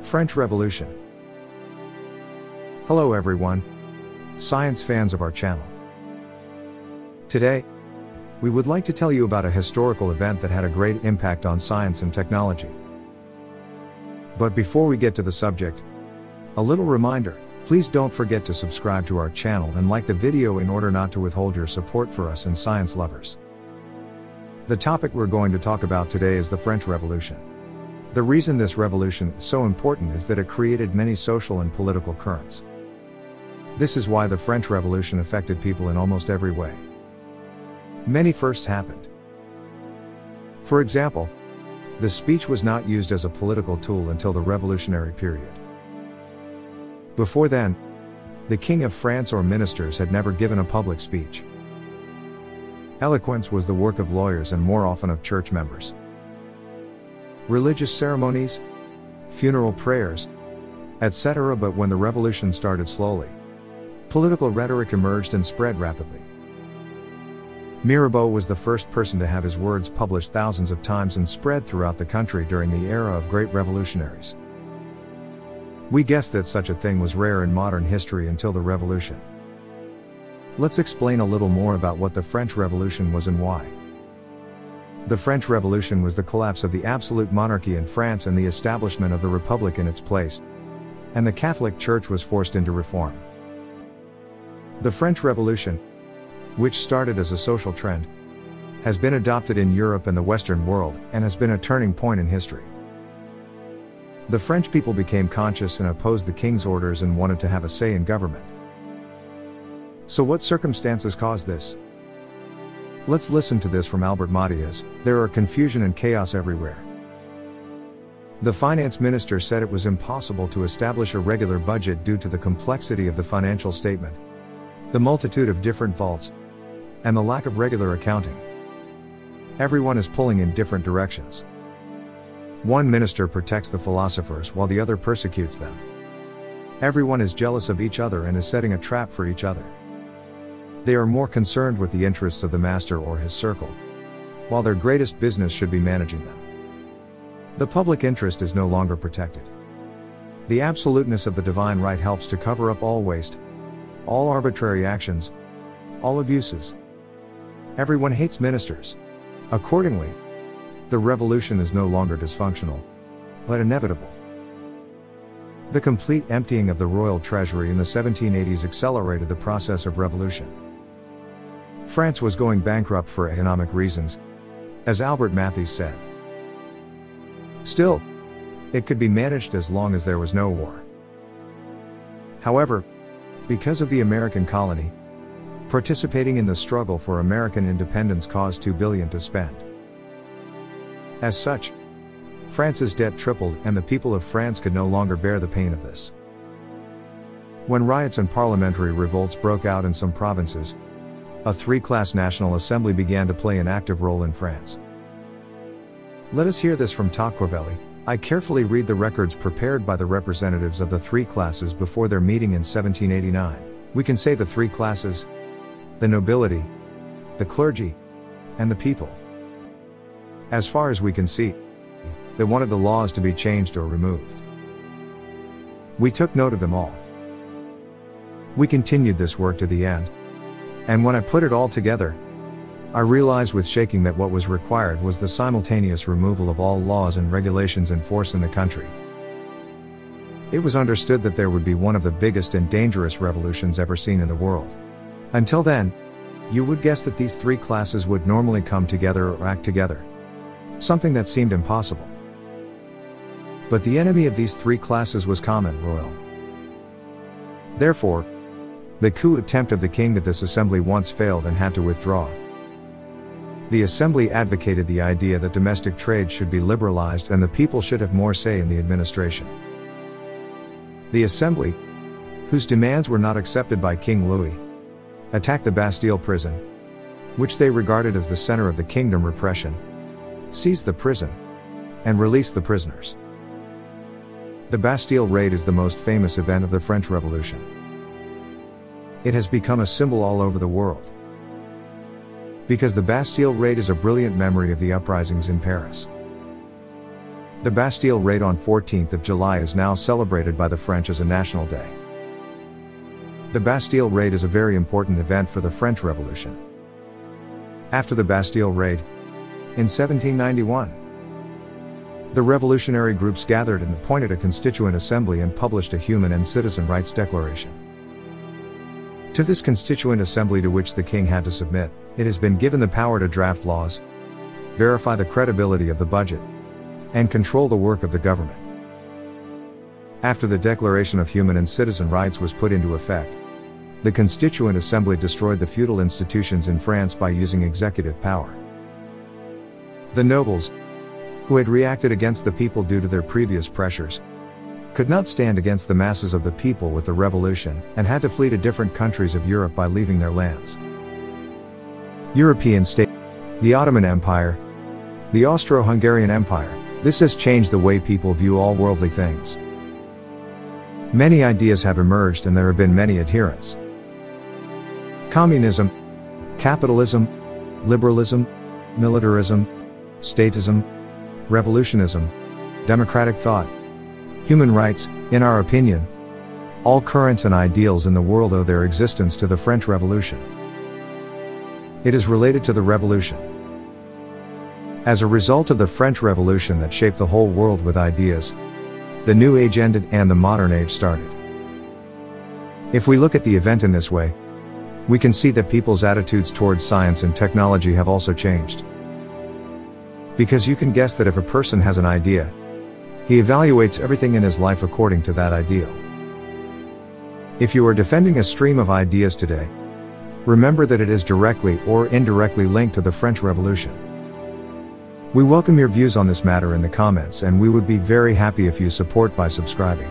French Revolution. Hello everyone, science fans of our channel. Today, we would like to tell you about a historical event that had a great impact on science and technology. But before we get to the subject, a little reminder, please don't forget to subscribe to our channel and like the video in order not to withhold your support for us and science lovers. The topic we're going to talk about today is the French Revolution. The reason this revolution is so important is that it created many social and political currents. This is why the French Revolution affected people in almost every way. Many firsts happened. For example, the speech was not used as a political tool until the revolutionary period. Before then, the King of France or ministers had never given a public speech. Eloquence was the work of lawyers and more often of church members. Religious ceremonies, funeral prayers, etc. But when the revolution started slowly, political rhetoric emerged and spread rapidly. Mirabeau was the first person to have his words published thousands of times and spread throughout the country during the era of great revolutionaries. We guess that such a thing was rare in modern history until the revolution. Let's explain a little more about what the French Revolution was and why. The French Revolution was the collapse of the absolute monarchy in France and the establishment of the Republic in its place, and the Catholic Church was forced into reform. The French Revolution, which started as a social trend, has been adopted in Europe and the Western world, and has been a turning point in history. The French people became conscious and opposed the king's orders and wanted to have a say in government. So what circumstances caused this? Let's listen to this from Albert Matias. There are confusion and chaos everywhere. The finance minister said it was impossible to establish a regular budget due to the complexity of the financial statement, the multitude of different vaults, and the lack of regular accounting. Everyone is pulling in different directions. One minister protects the philosophers while the other persecutes them. Everyone is jealous of each other and is setting a trap for each other. They are more concerned with the interests of the master or his circle, while their greatest business should be managing them. The public interest is no longer protected. The absoluteness of the divine right helps to cover up all waste, all arbitrary actions, all abuses. Everyone hates ministers. Accordingly, the revolution is no longer dysfunctional, but inevitable. The complete emptying of the royal treasury in the 1780s accelerated the process of revolution. France was going bankrupt for economic reasons, as Albert Matias said. Still, it could be managed as long as there was no war. However, because of the American colony, participating in the struggle for American independence caused $2 billion to spend. As such, France's debt tripled and the people of France could no longer bear the pain of this. When riots and parliamentary revolts broke out in some provinces, a three-class National Assembly began to play an active role in France. Let us hear this from Tocqueville. I carefully read the records prepared by the representatives of the three classes before their meeting in 1789. We can say the three classes: the nobility, the clergy, and the people. As far as we can see, they wanted the laws to be changed or removed. We took note of them all. We continued this work to the end, and when I put it all together, I realized with shaking that what was required was the simultaneous removal of all laws and regulations in force in the country. It was understood that there would be one of the biggest and dangerous revolutions ever seen in the world. Until then, you would guess that these three classes would normally come together or act together. Something that seemed impossible. But the enemy of these three classes was common, royal. Therefore, the coup attempt of the king at this assembly once failed and had to withdraw. The assembly advocated the idea that domestic trade should be liberalized and the people should have more say in the administration. The assembly, whose demands were not accepted by King Louis, attacked the Bastille prison, which they regarded as the center of the kingdom repression, seized the prison, and released the prisoners. The Bastille Raid is the most famous event of the French Revolution. It has become a symbol all over the world. Because the Bastille Raid is a brilliant memory of the uprisings in Paris. The Bastille Raid on 14th of July is now celebrated by the French as a national day. The Bastille Raid is a very important event for the French Revolution. After the Bastille Raid, in 1791, the revolutionary groups gathered and appointed a constituent assembly and published a human and citizen rights declaration. To this constituent assembly, to which the king had to submit, it has been given the power to draft laws, verify the credibility of the budget, and control the work of the government. After the Declaration of Human and Citizen Rights was put into effect, the Constituent Assembly destroyed the feudal institutions in France by using executive power. The nobles, who had reacted against the people due to their previous pressures, could not stand against the masses of the people with the revolution, and had to flee to different countries of Europe by leaving their lands. European states, the Ottoman Empire, the Austro-Hungarian Empire. This has changed the way people view all worldly things. Many ideas have emerged and there have been many adherents. Communism, capitalism, liberalism, militarism, statism, revolutionism, democratic thought, human rights. In our opinion, all currents and ideals in the world owe their existence to the French Revolution. It is related to the Revolution. As a result of the French Revolution that shaped the whole world with ideas, the New Age ended and the Modern Age started. If we look at the event in this way, we can see that people's attitudes towards science and technology have also changed. Because you can guess that if a person has an idea, he evaluates everything in his life according to that ideal. If you are defending a stream of ideas today, remember that it is directly or indirectly linked to the French Revolution. We welcome your views on this matter in the comments, and we would be very happy if you support by subscribing.